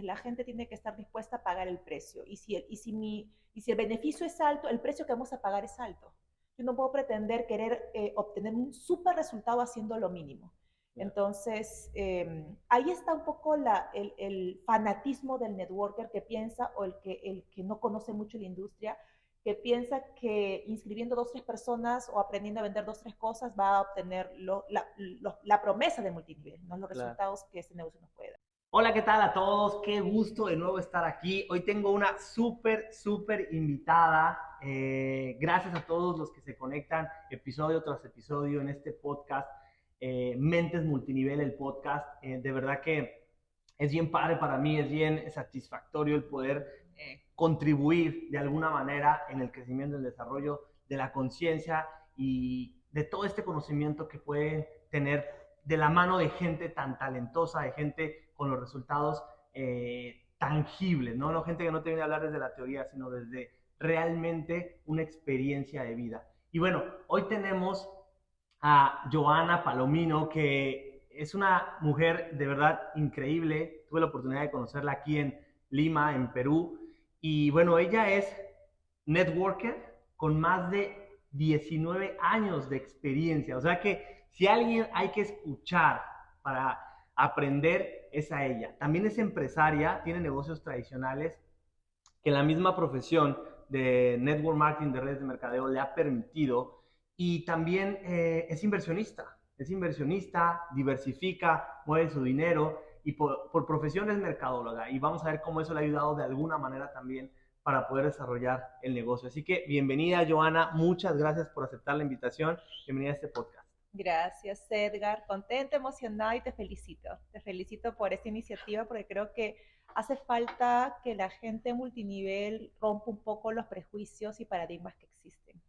la gente tiene que estar dispuesta a pagar el precio. Y si el beneficio es alto, el precio que vamos a pagar es alto. Yo no puedo pretender querer obtener un súper resultado haciendo lo mínimo. Entonces, ahí está un poco el fanatismo del networker que piensa, o el que no conoce mucho la industria, que piensa que inscribiendo 2 o 3 personas o aprendiendo a vender 2 o 3 cosas va a obtener la promesa de multinivel, ¿no? Los Claro. resultados que este negocio nos puede dar. Hola, ¿qué tal a todos? Qué gusto de nuevo estar aquí. Hoy tengo una súper invitada. Gracias a todos los que se conectan episodio tras episodio en este podcast, Mentes Multinivel, el podcast. De verdad que es bien padre para mí, es bien satisfactorio el poder contribuir de alguna manera en el crecimiento y el desarrollo de la conciencia y de todo este conocimiento que pueden tener de la mano de gente tan talentosa, de gente con los resultados tangibles, ¿no? No gente que no te viene a hablar desde la teoría, sino desde realmente una experiencia de vida. Y bueno, hoy tenemos a Joana Palomino, que es una mujer de verdad increíble. Tuve la oportunidad de conocerla aquí en Lima, en Perú. Y bueno, ella es networker con más de 19 años de experiencia. O sea que si alguien hay que escuchar para aprender, es a ella. También es empresaria, tiene negocios tradicionales que la misma profesión de network marketing, de redes de mercadeo, le ha permitido. Y también es inversionista, diversifica, mueve su dinero y por profesión es mercadóloga. Y vamos a ver cómo eso le ha ayudado de alguna manera también para poder desarrollar el negocio. Así que bienvenida, Joana, muchas gracias por aceptar la invitación. Bienvenida a este podcast. Gracias, Edgar. Contenta, emocionada y te felicito. Te felicito por esta iniciativa porque creo que hace falta que la gente multinivel rompa un poco los prejuicios y paradigmas que existen.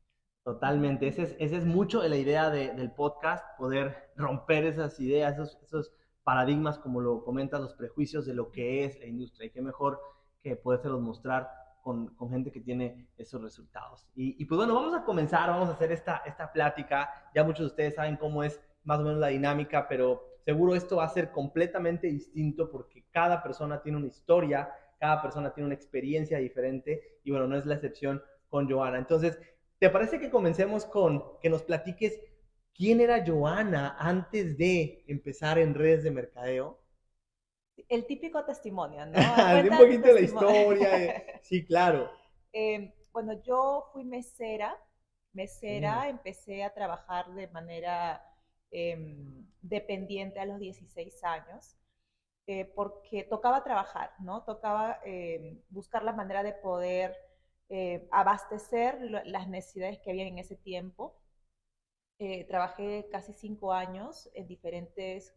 Totalmente, esa es mucho la idea del podcast, poder romper esas ideas, esos paradigmas, como lo comentas, los prejuicios de lo que es la industria, y qué mejor que podérselos mostrar con gente que tiene esos resultados. Y pues bueno, vamos a comenzar, vamos a hacer esta plática. Ya muchos de ustedes saben cómo es más o menos la dinámica, pero seguro esto va a ser completamente distinto porque cada persona tiene una historia, cada persona tiene una experiencia diferente, y bueno, no es la excepción con Joana. Entonces, ¿te parece que comencemos con que nos platiques quién era Joana antes de empezar en redes de mercadeo? El típico testimonio, ¿no? Un Cuenta tu poquito de la testimonio. historia. Sí, claro. Bueno, yo fui mesera. Okay. Empecé a trabajar de manera dependiente a los 16 años, porque tocaba trabajar, ¿no? Tocaba buscar la manera de poder abastecer las necesidades que había en ese tiempo. Trabajé casi 5 años en diferentes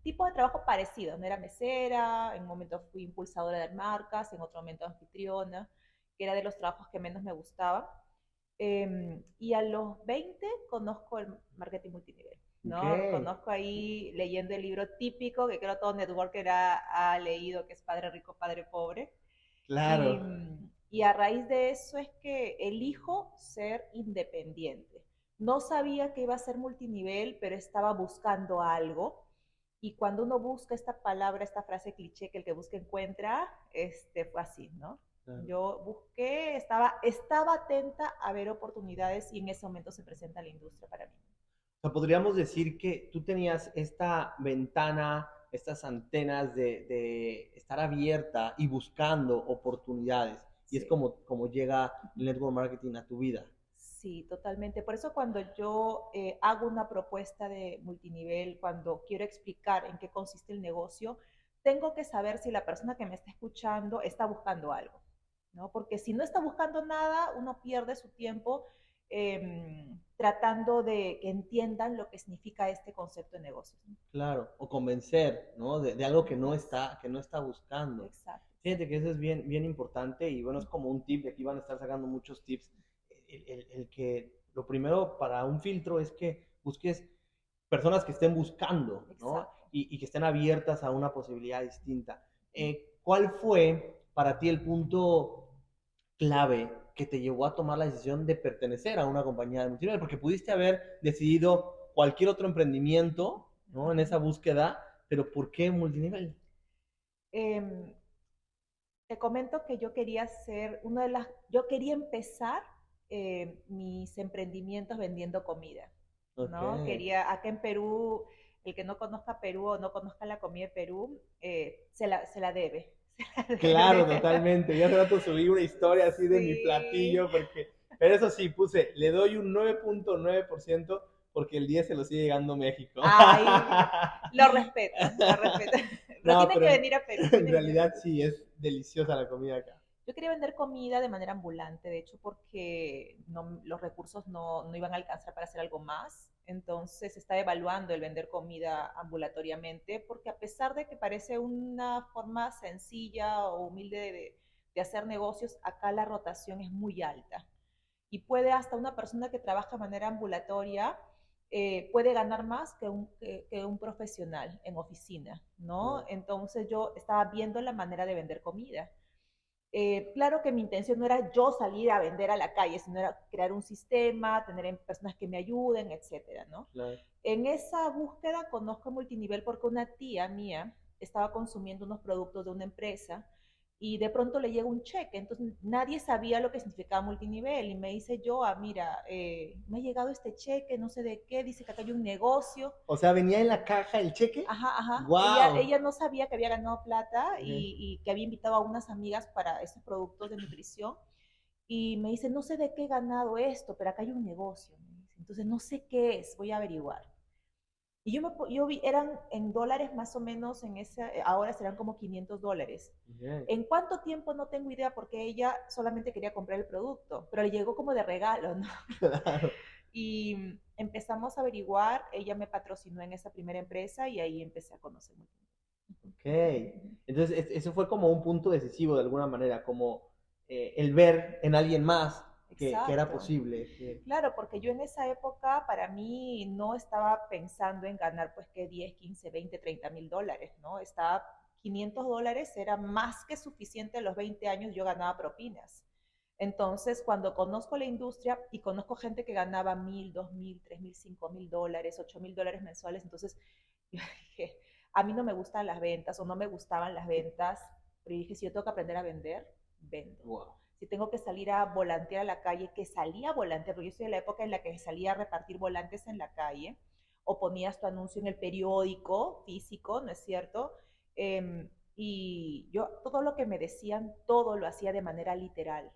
tipos de trabajo parecidos. No era mesera, en un momento fui impulsadora de marcas, en otro momento anfitriona, que era de los trabajos que menos me gustaban. Y a los 20 conozco el marketing multinivel, Ok. ¿no? Conozco ahí leyendo el libro típico que creo todo networker ha leído, que es Padre Rico, Padre Pobre. Y, Claro. y a raíz de eso es que elijo ser independiente. No sabía que iba a ser multinivel, pero estaba buscando algo. Y cuando uno busca esta palabra, esta frase cliché, que el que busca encuentra, fue así, ¿no? Claro. Yo busqué, estaba atenta a ver oportunidades y en ese momento se presenta la industria para mí. O sea, podríamos decir que tú tenías esta ventana, estas antenas de estar abierta y buscando oportunidades. Y es Sí. como llega el network marketing a tu vida. Sí, totalmente. Por eso cuando yo hago una propuesta de multinivel, cuando quiero explicar en qué consiste el negocio, tengo que saber si la persona que me está escuchando está buscando algo, ¿no? Porque si no está buscando nada, uno pierde su tiempo tratando de que entiendan lo que significa este concepto de negocio, ¿no? Claro, o convencer, ¿no? De algo que no está buscando. Exacto, Fíjate exacto. que eso es bien importante y bueno, es como un tip, de aquí van a estar sacando muchos tips. El que lo primero para un filtro es que busques personas que estén buscando, ¿no? Exacto. Y que estén abiertas a una posibilidad distinta. ¿Cuál fue para ti el punto clave que te llevó a tomar la decisión de pertenecer a una compañía de multinivel? Porque pudiste haber decidido cualquier otro emprendimiento, ¿no? En esa búsqueda, pero ¿por qué multinivel? Em, Te comento que yo quería ser yo quería empezar mis emprendimientos vendiendo comida, Ok. ¿no? Quería, acá en Perú, el que no conozca Perú o no conozca la comida de Perú, se la debe, se la Claro, debe. totalmente. Yo hace rato subí una historia así de mi Sí, platillo, pero eso sí, puse, le doy un 9.9% porque el 10 se lo sigue llegando México. ay, lo respeto, lo respeto. Pero No, tienen pero que venir a Perú, en tienen que venir a realidad Perú. sí, es deliciosa la comida acá. Yo quería vender comida de manera ambulante, de hecho, porque los recursos no iban a alcanzar para hacer algo más. Entonces estaba evaluando el vender comida ambulatoriamente, porque a pesar de que parece una forma sencilla o humilde de hacer negocios, acá la rotación es muy alta. Y puede hasta una persona que trabaja de manera ambulatoria puede ganar más que un profesional en oficina, ¿no? No. Entonces yo estaba viendo la manera de vender comida. Claro que mi intención no era yo salir a vender a la calle, sino era crear un sistema, tener personas que me ayuden, etcétera, ¿no? Claro. En esa búsqueda conozco Multinivel porque una tía mía estaba consumiendo unos productos de una empresa y de pronto le llega un cheque, entonces nadie sabía lo que significaba multinivel y me dice yo, mira, me ha llegado este cheque, no sé de qué, dice que acá hay un negocio. O sea, venía en la caja el cheque. Ajá, ajá. ¡Wow! Ella no sabía que había ganado plata Okay. y que había invitado a unas amigas para esos productos de nutrición. Y me dice, no sé de qué he ganado esto, pero acá hay un negocio. Me dice. Entonces, no sé qué es, voy a averiguar. Y yo vi, eran en dólares más o menos, ahora serán como $500. Bien. ¿En cuánto tiempo? No tengo idea porque ella solamente quería comprar el producto, pero le llegó como de regalo, ¿no? Claro. Y empezamos a averiguar, ella me patrocinó en esa primera empresa y ahí empecé a conocer mucho. Ok. Entonces, eso fue como un punto decisivo de alguna manera, como el ver en alguien más que era Exacto. posible. Claro, porque yo en esa época para mí no estaba pensando en ganar pues que 10, 15, 20, $30,000, ¿no? Estaba $500 era más que suficiente a los 20 años yo ganaba propinas. Entonces, cuando conozco la industria y conozco gente que ganaba 1,000, 2,000, 3,000, $5,000, $8,000 mensuales, entonces yo dije, a mí no me gustan las ventas o no me gustaban las ventas, pero dije, si yo tengo que aprender a vender, vendo. Wow. Si tengo que salir a volantear a la calle, que salía a volantear, porque yo estoy en la época en la que salía a repartir volantes en la calle, o ponías tu anuncio en el periódico físico, ¿no es cierto? Y yo todo lo que me decían, todo lo hacía de manera literal.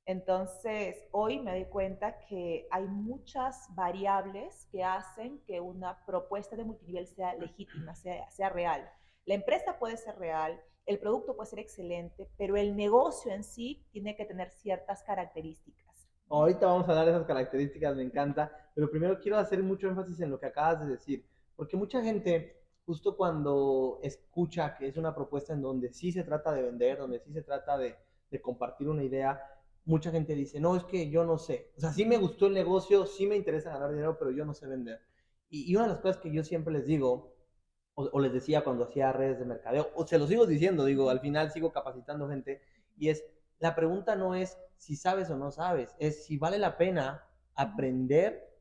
Entonces, hoy me doy cuenta que hay muchas variables que hacen que una propuesta de multinivel sea legítima, sea real. La empresa puede ser real, el producto puede ser excelente, pero el negocio en sí tiene que tener ciertas características, ¿no? Ahorita vamos a dar esas características, me encanta, pero primero quiero hacer mucho énfasis en lo que acabas de decir, porque mucha gente, justo cuando escucha que es una propuesta en donde sí se trata de vender, donde sí se trata de compartir una idea, mucha gente dice, no, es que yo no sé, o sea, sí me gustó el negocio, sí me interesa ganar dinero, pero yo no sé vender. Y una de las cosas que yo siempre les digo, o les decía cuando hacía redes de mercadeo, o se lo sigo diciendo, digo, al final sigo capacitando gente, y es, la pregunta no es si sabes o no sabes, es si vale la pena aprender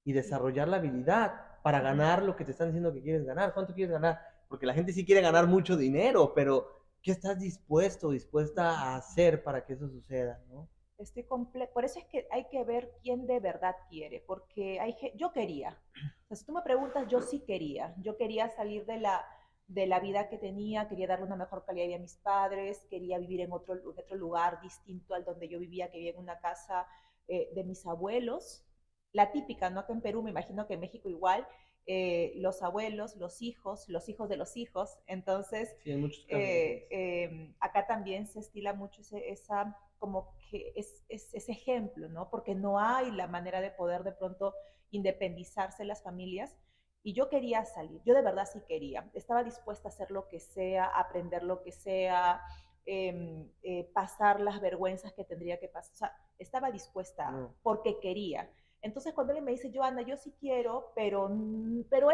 y desarrollar la habilidad para ganar lo que te están diciendo que quieres ganar. ¿Cuánto quieres ganar? Porque la gente sí quiere ganar mucho dinero, pero ¿qué estás dispuesto, dispuesta a hacer para que eso suceda, ¿no? Por eso es que hay que ver quién de verdad quiere, porque yo quería. O sea, si tú me preguntas, yo sí quería. Yo quería salir de la vida que tenía, quería darle una mejor calidad de vida a mis padres, quería vivir en otro lugar distinto al donde yo vivía, que vivía en una casa de mis abuelos. La típica, ¿no? Acá en Perú, me imagino que en México igual, los abuelos, los hijos de los hijos. Entonces, Sí, en muchos casos así es. acá también se estila mucho esa como que es ese ejemplo, ¿no? Porque no hay la manera de poder de pronto independizarse las familias. Y yo quería salir, yo de verdad sí quería. Estaba dispuesta a hacer lo que sea, aprender lo que sea, pasar las vergüenzas que tendría que pasar. O sea, estaba dispuesta No. porque quería. Entonces, cuando alguien me dice, Joana, yo sí quiero, pero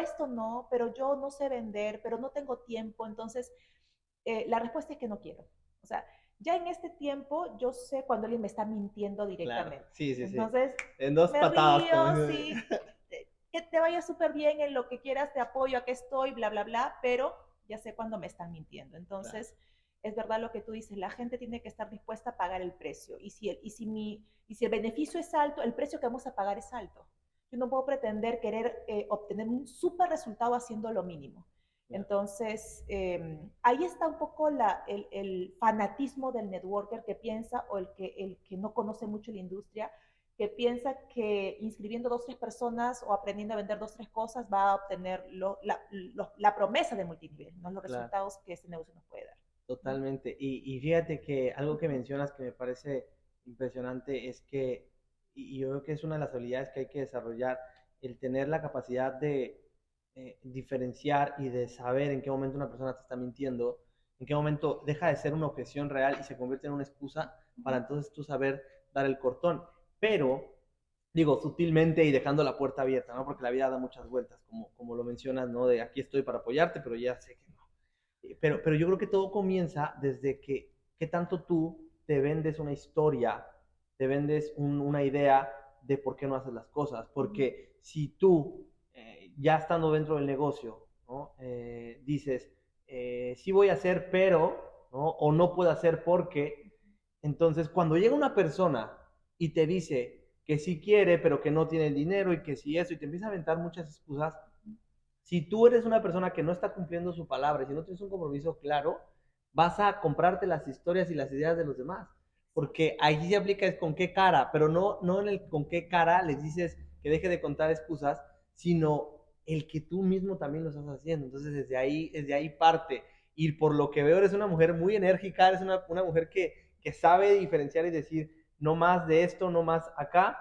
esto no, pero yo no sé vender, pero no tengo tiempo, entonces la respuesta es que no quiero. O sea, ya en este tiempo yo sé cuando alguien me está mintiendo Claro, directamente. sí, sí, sí. Entonces, En dos me patadas, como río, dice. sí, que te vaya súper bien en lo que quieras, te apoyo, aquí estoy, bla, bla, bla, pero ya sé cuando me están mintiendo. Entonces, Claro. es verdad lo que tú dices, la gente tiene que estar dispuesta a pagar el precio. Y si el beneficio es alto, el precio que vamos a pagar es alto. Yo no puedo pretender querer obtener un súper resultado haciendo lo mínimo. Claro. Entonces, ahí está un poco el fanatismo del networker que piensa, o el que no conoce mucho la industria, que piensa que inscribiendo 2 o 3 personas o aprendiendo a vender 2 o 3 cosas va a obtener la promesa de multinivel, no los Claro. resultados que ese negocio nos puede dar. ¿No? Totalmente. Y fíjate que algo que mencionas que me parece impresionante es que, y yo creo que es una de las habilidades que hay que desarrollar, el tener la capacidad de diferenciar y de saber en qué momento una persona te está mintiendo, en qué momento deja de ser una objeción real y se convierte en una excusa para entonces tú saber dar el cortón. Pero, digo, sutilmente y dejando la puerta abierta, ¿no? Porque la vida da muchas vueltas, como lo mencionas, ¿no? De aquí estoy para apoyarte, pero ya sé que no. Pero yo creo que todo comienza desde que tanto tú te vendes una historia, te vendes una idea de por qué no haces las cosas. Porque si tú, ya estando dentro del negocio, ¿no? Dices, sí voy a hacer, pero, ¿no? O no puedo hacer porque, entonces cuando llega una persona y te dice que sí quiere, pero que no tiene el dinero y que sí eso, y te empieza a aventar muchas excusas, si tú eres una persona que no está cumpliendo su palabra y si no tienes un compromiso claro, vas a comprarte las historias y las ideas de los demás. Porque ahí se aplica es con qué cara, pero no en el con qué cara les dices que deje de contar excusas, sino el que tú mismo también lo estás haciendo. Entonces desde ahí parte. Y por lo que veo eres una mujer muy enérgica, eres una mujer que sabe diferenciar y decir, no más de esto, no más acá,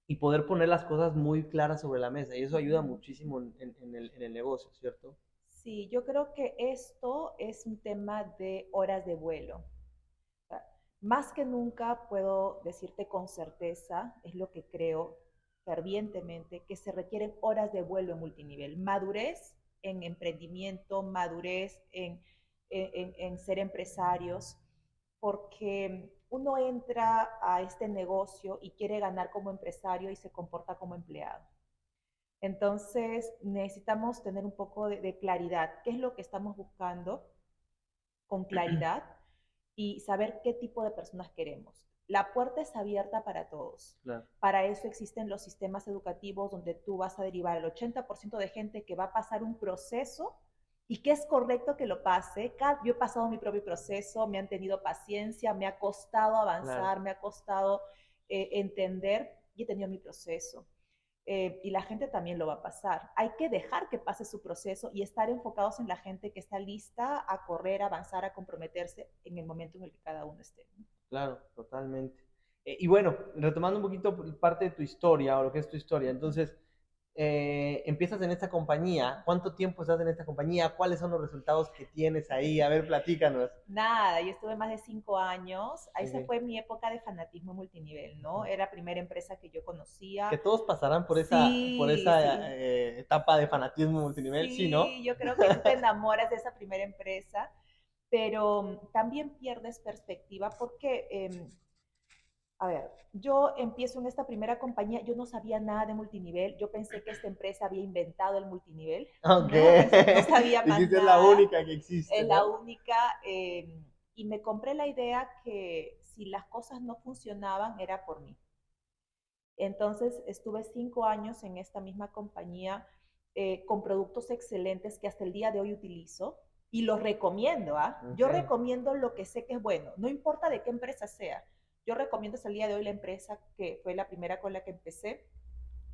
y poder poner las cosas muy claras sobre la mesa. Y eso ayuda muchísimo en el negocio, ¿cierto? Sí, yo creo que esto es un tema de horas de vuelo. O sea, más que nunca puedo decirte con certeza, es lo que creo fervientemente, que se requieren horas de vuelo en multinivel. Madurez en emprendimiento, madurez en ser empresarios, porque uno entra a este negocio y quiere ganar como empresario y se comporta como empleado. Entonces, necesitamos tener un poco de claridad. ¿Qué es lo que estamos buscando con claridad? Y saber qué tipo de personas queremos. La puerta es abierta para todos. Claro. Para eso existen los sistemas educativos donde tú vas a derivar el 80% de gente que va a pasar un proceso y que es correcto que lo pase. Yo he pasado mi propio proceso, me han tenido paciencia, me ha costado Claro. avanzar, me ha costado entender y he tenido mi proceso. Y la gente también lo va a pasar. Hay que dejar que pase su proceso y estar enfocados en la gente que está lista a correr, a avanzar, a comprometerse en el momento en el que cada uno esté. Claro, totalmente. Y bueno, retomando un poquito parte de tu historia o lo que es tu historia, entonces, empiezas en esta compañía, ¿cuánto tiempo estás en esta compañía? ¿Cuáles son los resultados que tienes ahí? A ver, platícanos. Nada, yo estuve más de 5 años. Esa Okay. fue mi época de fanatismo multinivel, ¿no? Era la primera empresa que yo Que conocía. todos pasarán por Sí, esa sí. etapa de fanatismo multinivel, ¿sí, no? Sí, yo creo que tú te enamoras de esa primera empresa, pero también pierdes perspectiva porque a ver, yo empiezo en esta primera compañía, yo no sabía nada de multinivel, yo pensé que esta empresa había inventado el multinivel, Ok. ¿no? No sabía más Dijiste es la nada, única que existe, es la ¿no? única, y me compré la idea que si las cosas no funcionaban era por mí. Entonces estuve 5 años en esta misma compañía con productos excelentes que hasta el día de hoy utilizo y los recomiendo. ¿Ah? Yo Ok. recomiendo lo que sé que es bueno, no importa de qué empresa sea. Yo recomiendo hasta el día de hoy la empresa que fue la primera con la que empecé.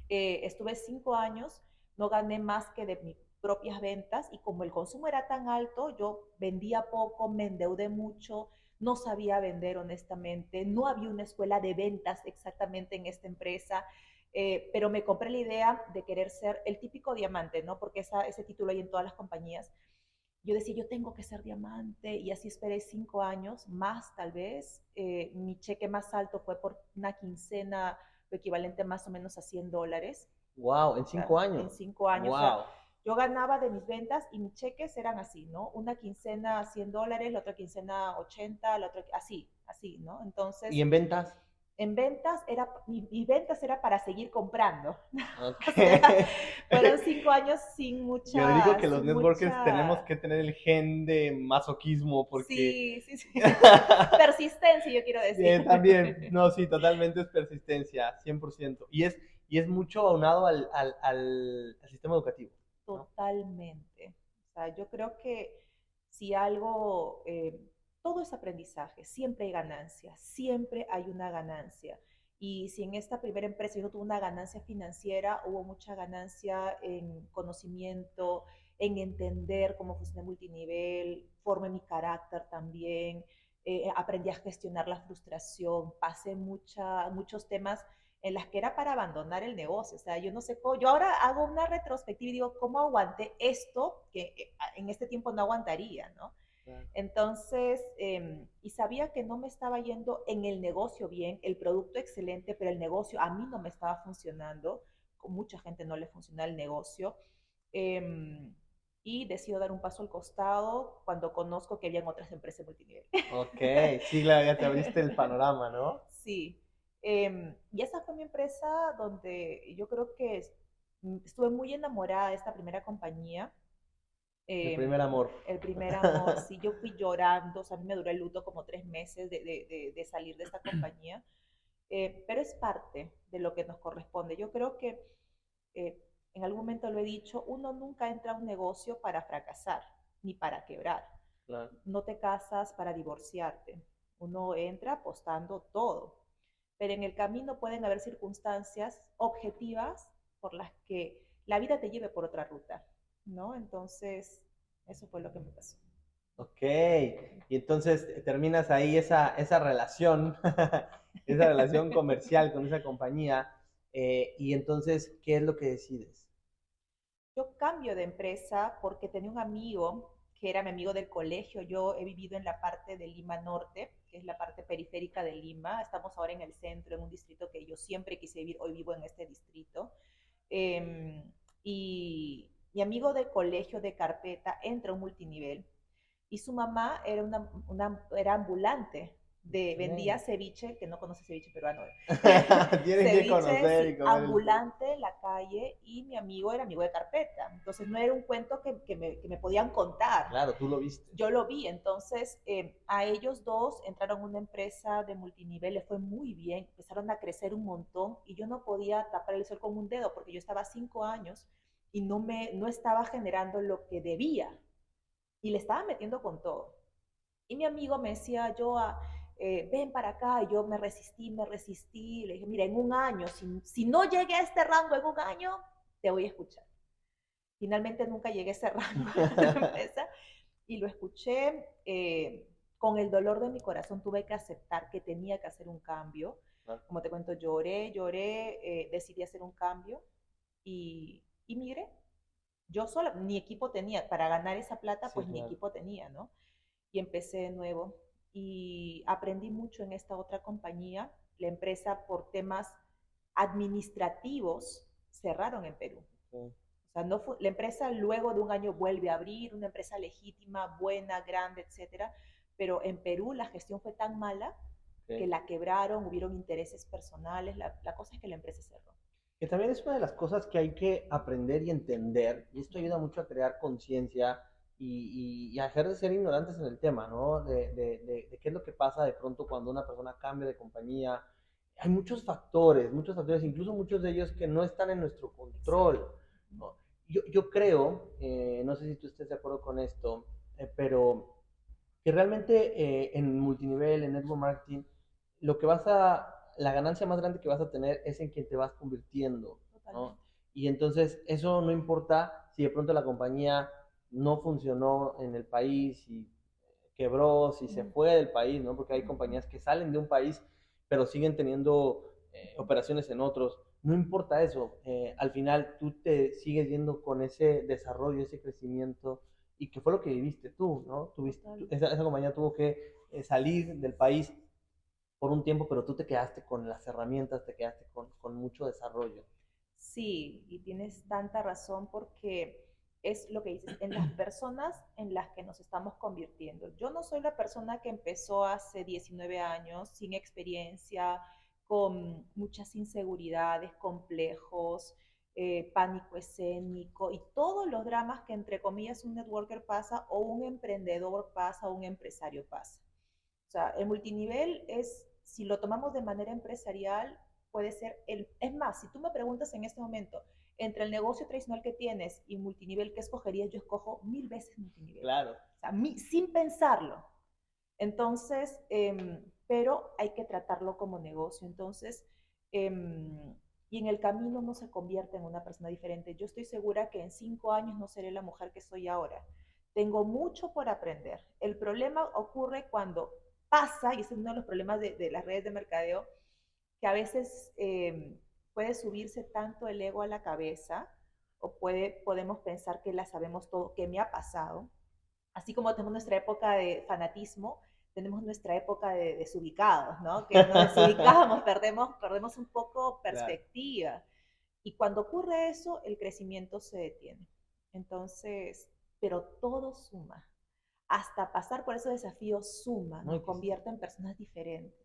Estuve 5 años, no gané más que de mis propias ventas y como el consumo era tan alto, yo vendía poco, me endeudé mucho, no sabía vender honestamente, no había una escuela de ventas exactamente en esta empresa, pero me compré la idea de querer ser el típico diamante, ¿no? Porque ese título hay en todas las compañías. Yo decía, yo tengo que ser diamante y así esperé 5 años, más tal vez. Mi cheque más alto fue por una quincena, lo equivalente más o menos a $100. Wow, en O sea, 5 años. en 5 años. O sea, Wow. yo ganaba de mis ventas y mis cheques eran así, ¿no? Una quincena $100, la otra quincena 80, la otra así, así, ¿no? ¿Y Entonces, en ventas? En ventas mi ventas era para seguir comprando. Ok. O sea, fueron 5 años Yo digo que los sin networkers tenemos mucha, que tener el gen de masoquismo porque sí, sí, sí. Persistencia, yo quiero decir. también, no, sí, totalmente es persistencia, 100%. Y es mucho aunado al sistema educativo, ¿no? Totalmente. O sea, yo creo que si algo, todo es aprendizaje, siempre hay ganancia, siempre hay una ganancia. Y si en esta primera empresa yo no tuve una ganancia financiera, hubo mucha ganancia en conocimiento, en entender cómo funciona el multinivel, formé mi carácter también, aprendí a gestionar la frustración, pasé muchos temas en las que era para abandonar el negocio. O sea, yo no sé cómo, yo ahora hago una retrospectiva y digo, ¿cómo aguanté esto que en este tiempo no aguantaría, ¿no? Claro. Entonces, y sabía que no me estaba yendo en el negocio bien, el producto excelente, pero el negocio a mí no me estaba funcionando, con mucha gente no le funciona el negocio. Eh, y decido dar un paso al costado cuando conozco que habían otras empresas multinivel. Ok, sí, claro, ya te abriste el panorama, ¿no? Sí. Y esa fue mi empresa donde yo creo que estuve muy enamorada de esta primera compañía. El primer Eh, amor. el primer amor, sí, yo fui llorando, o sea, a mí me duró el luto como 3 meses de salir de esta compañía, pero es parte de lo que nos corresponde. Yo creo que eh, en algún momento lo he dicho, uno nunca entra a un negocio para fracasar ni para quebrar. Claro. No te casas para divorciarte. Uno entra apostando todo. Pero en el camino pueden haber circunstancias objetivas por las que la vida te lleve por otra ruta, ¿no? Entonces, eso fue lo que me pasó. Ok, y entonces terminas ahí esa relación, esa relación comercial con esa compañía, y entonces, ¿qué es lo que decides? Yo cambio de empresa porque tenía un amigo que era mi amigo del colegio. Yo he vivido en la parte de Lima Norte, que es la parte periférica de Lima. Estamos ahora en el centro, en un distrito que yo siempre quise vivir. Hoy vivo en este distrito. Y mi amigo de colegio de carpeta entra a un multinivel y su mamá era, era ambulante, vendía Okay. ceviche, que no conoce ceviche peruano, Tienen que ceviche, conocer y sí, comer el ceviche. ambulante en la calle, y mi amigo era amigo de carpeta. Entonces no era un cuento que me podían contar. Claro, tú lo viste. Yo lo vi. Entonces a ellos dos entraron a una empresa de multinivel, les fue muy bien, empezaron a crecer un montón y yo no podía tapar el sol con un dedo porque yo estaba 5 años y no estaba generando lo que debía y le estaba metiendo con todo. Y mi amigo me decía, Joa, ven para acá. Y yo me resistí. Le dije, mira, en un año, si no llegué a este rango en un año, te voy a escuchar. Finalmente nunca llegué a ese rango en la empresa y lo escuché. Con el dolor de mi corazón tuve que aceptar que tenía que hacer un cambio. Como te cuento, lloré, decidí hacer un cambio y migré. Yo sola, ni equipo tenía, para ganar esa plata, Sí, pues ni claro. equipo tenía, ¿no? Y empecé de nuevo y aprendí mucho en esta otra compañía. La empresa, por temas administrativos, cerraron en Perú. Okay. O sea, no fue, la empresa luego de un año vuelve a abrir, una empresa legítima, buena, grande, etcétera, pero en Perú la gestión fue tan mala que Okay. la quebraron, hubieron intereses personales, la cosa es que la empresa cerró. Que también es una de las cosas que hay que aprender y entender, y esto ayuda mucho a crear conciencia y a dejar de ser ignorantes en el tema, ¿no? De qué es lo que pasa de pronto cuando una persona cambia de compañía. Hay muchos factores, incluso muchos de ellos que no están en nuestro control, Exacto. ¿no? Yo creo, no sé si tú estés de acuerdo con esto, pero que realmente en multinivel, en network marketing, lo que la ganancia más grande que vas a tener es en quien te vas convirtiendo, ¿no? Totalmente. Y entonces eso no importa si de pronto la compañía no funcionó en el país, si quebró, si se Uh fue del país, ¿no? Porque hay -huh. compañías que salen de un país, pero siguen teniendo operaciones en otros. No importa eso, al final tú te sigues yendo con ese desarrollo, ese crecimiento, y que fue lo que viviste tú, ¿no? Total. Esa compañía tuvo que salir del país por un tiempo, pero tú te quedaste con las herramientas, te quedaste con mucho desarrollo. Sí, y tienes tanta razón porque es lo que dices, en las personas en las que nos estamos convirtiendo. Yo no soy la persona que empezó hace 19 años sin experiencia, con muchas inseguridades, complejos, pánico escénico y todos los dramas que entre comillas un networker pasa o un emprendedor pasa o un empresario pasa. O sea, el multinivel es, si lo tomamos de manera empresarial, puede ser es más, si tú me preguntas en este momento, entre el negocio tradicional que tienes y multinivel, ¿qué escogerías? Yo escojo 1000 veces multinivel. Claro. O sea, sin pensarlo. Entonces, pero hay que tratarlo como negocio. Entonces, y en el camino uno se convierte en una persona diferente. Yo estoy segura que en 5 años no seré la mujer que soy ahora. Tengo mucho por aprender. El problema ocurre cuando pasa, y ese es uno de los problemas de las redes de mercadeo, que a veces puede subirse tanto el ego a la cabeza o podemos pensar que la sabemos todo, que me ha pasado. Así como tenemos nuestra época de fanatismo, tenemos nuestra época de desubicados, ¿no? Que nos desubicamos, perdemos un poco perspectiva. Claro. Y cuando ocurre eso, el crecimiento se detiene. Entonces, pero todo suma. Hasta pasar por esos desafíos suma, nos convierte en personas diferentes.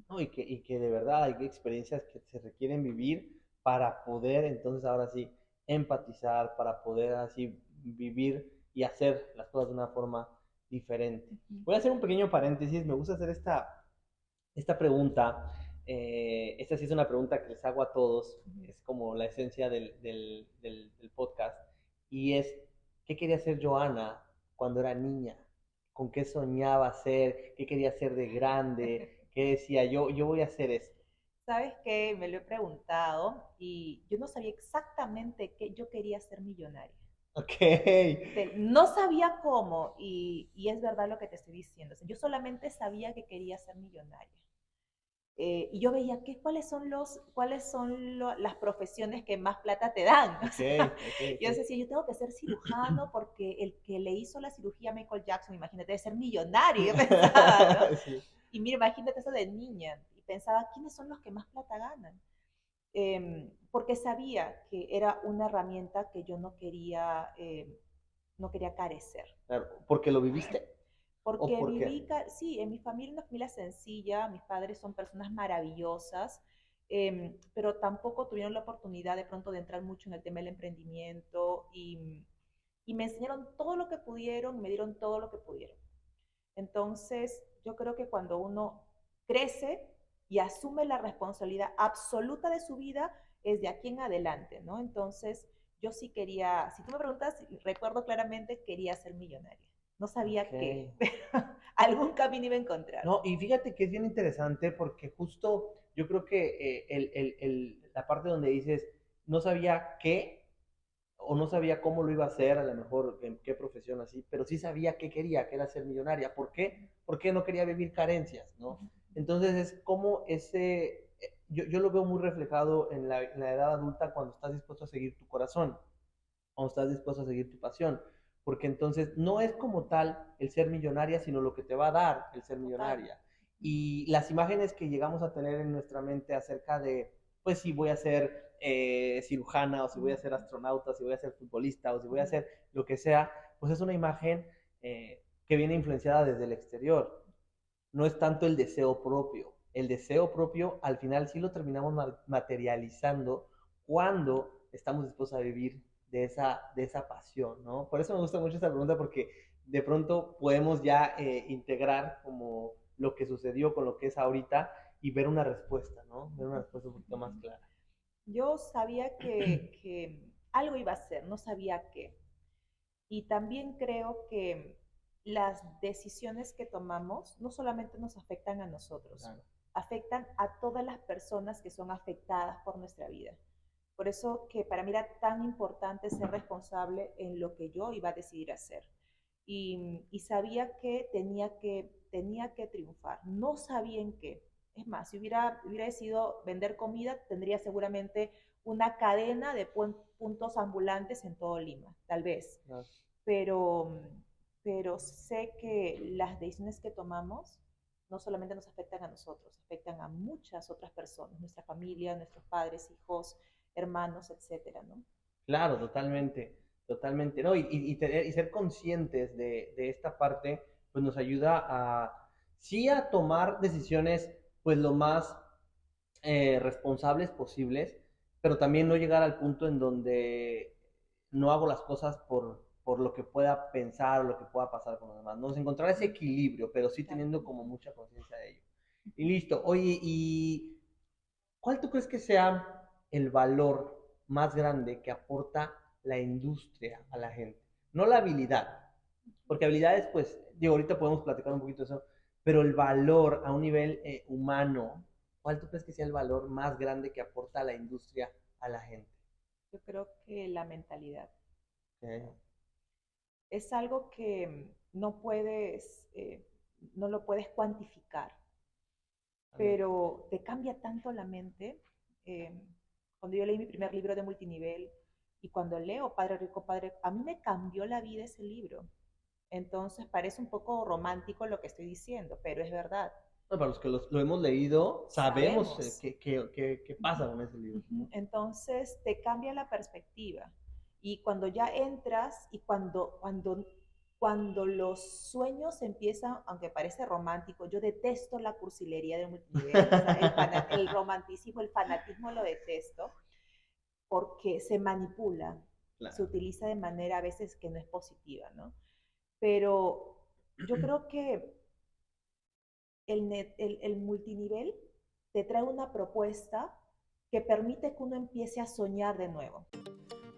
No, y que de verdad hay experiencias que se requieren vivir para poder entonces ahora sí empatizar, para poder así vivir y hacer las cosas de una forma diferente. Voy a hacer un pequeño paréntesis, me gusta hacer esta pregunta. Esta sí es una pregunta que les hago a todos, es como la esencia del podcast, y es, ¿qué quería hacer Johanna cuando era niña? ¿Con qué soñaba ser? ¿Qué quería ser de grande? ¿Qué decía? Yo voy a hacer esto. ¿Sabes qué? Me lo he preguntado y yo no sabía exactamente qué yo quería ser millonaria. Ok. No sabía cómo y es verdad lo que te estoy diciendo. O sea, yo solamente sabía que quería ser millonaria. Y yo veía cuáles son las profesiones que más plata te dan. O sea, yo decía, yo tengo que ser cirujano porque el que le hizo la cirugía a Michael Jackson, imagínate, debe ser millonario, pensaba, ¿no? Sí. Y mira, imagínate eso de niña. Y pensaba, ¿quiénes son los que más plata ganan? Porque sabía que era una herramienta que yo no quería carecer. Claro, ¿porque lo viviste? Porque viví, sí, en mi familia, una familia sencilla, mis padres son personas maravillosas, pero tampoco tuvieron la oportunidad de pronto de entrar mucho en el tema del emprendimiento y me enseñaron todo lo que pudieron, me dieron todo lo que pudieron. Entonces, yo creo que cuando uno crece y asume la responsabilidad absoluta de su vida, es de aquí en adelante, ¿no? Entonces, yo sí quería, si tú me preguntas, recuerdo claramente, quería ser millonaria. No sabía qué, pero algún camino iba a encontrar. No, y fíjate que es bien interesante porque justo yo creo que la parte donde dices, no sabía qué o no sabía cómo lo iba a hacer, a lo mejor en qué profesión así, pero sí sabía qué quería, que era ser millonaria. ¿Por qué? Porque no quería vivir carencias, ¿no? Entonces es como yo lo veo muy reflejado en la edad adulta cuando estás dispuesto a seguir tu corazón, cuando estás dispuesto a seguir tu pasión, porque entonces no es como tal el ser millonaria, sino lo que te va a dar el ser millonaria. Y las imágenes que llegamos a tener en nuestra mente acerca de, pues si voy a ser cirujana, o si voy a ser astronauta, o si voy a ser futbolista, o si voy a hacer lo que sea, pues es una imagen que viene influenciada desde el exterior. No es tanto el deseo propio. El deseo propio al final sí lo terminamos materializando cuando estamos dispuestos a vivir de esa pasión, ¿no? Por eso me gusta mucho esta pregunta, porque de pronto podemos ya integrar como lo que sucedió con lo que es ahorita y ver una respuesta, ¿no? Ver una respuesta un poquito más clara. Yo sabía que algo iba a ser, no sabía qué. Y también creo que las decisiones que tomamos no solamente nos afectan a nosotros, claro, afectan a todas las personas que son afectadas por nuestra vida. Por eso que para mí era tan importante ser responsable en lo que yo iba a decidir hacer. Y sabía que tenía que triunfar. No sabía en qué. Es más, si hubiera decidido vender comida, tendría seguramente una cadena de puntos ambulantes en todo Lima, tal vez. Claro. Pero sé que las decisiones que tomamos no solamente nos afectan a nosotros, afectan a muchas otras personas, nuestra familia, nuestros padres, hijos, hermanos, etcétera, ¿no? Claro, totalmente, totalmente, ¿no? Y ser conscientes de esta parte, pues nos ayuda sí a tomar decisiones, pues lo más responsables posibles, pero también no llegar al punto en donde no hago las cosas por lo que pueda pensar o lo que pueda pasar con los demás. ¿No? Encontrar ese equilibrio, pero sí Claro. teniendo como mucha conciencia de ello. Y listo. Oye, ¿y cuál tú crees que sea el valor más grande que aporta la industria a la gente? No la habilidad, porque habilidades, pues, digo, ahorita podemos platicar un poquito de eso, pero el valor a un nivel humano, ¿cuál tú crees que sea el valor más grande que aporta la industria a la gente? Yo creo que la mentalidad Okay. es algo que no puedes, no lo puedes cuantificar, Vale. pero te cambia tanto la mente. Eh, Cuando yo leí mi primer libro de multinivel y cuando leo Padre Rico, Padre, a mí me cambió la vida ese libro. Entonces parece un poco romántico lo que estoy diciendo, pero es verdad. No, para los que lo hemos leído, sabemos Sabemos. qué pasa con ese libro. Entonces te cambia la perspectiva. Y cuando ya entras y cuando los sueños empiezan, aunque parece romántico, yo detesto la cursilería de multinivel, o sea, el romanticismo, el fanatismo lo detesto, porque se manipula, se Claro. utiliza de manera a veces que no es positiva, ¿no? Pero yo creo que el multinivel te trae una propuesta que permite que uno empiece a soñar de nuevo.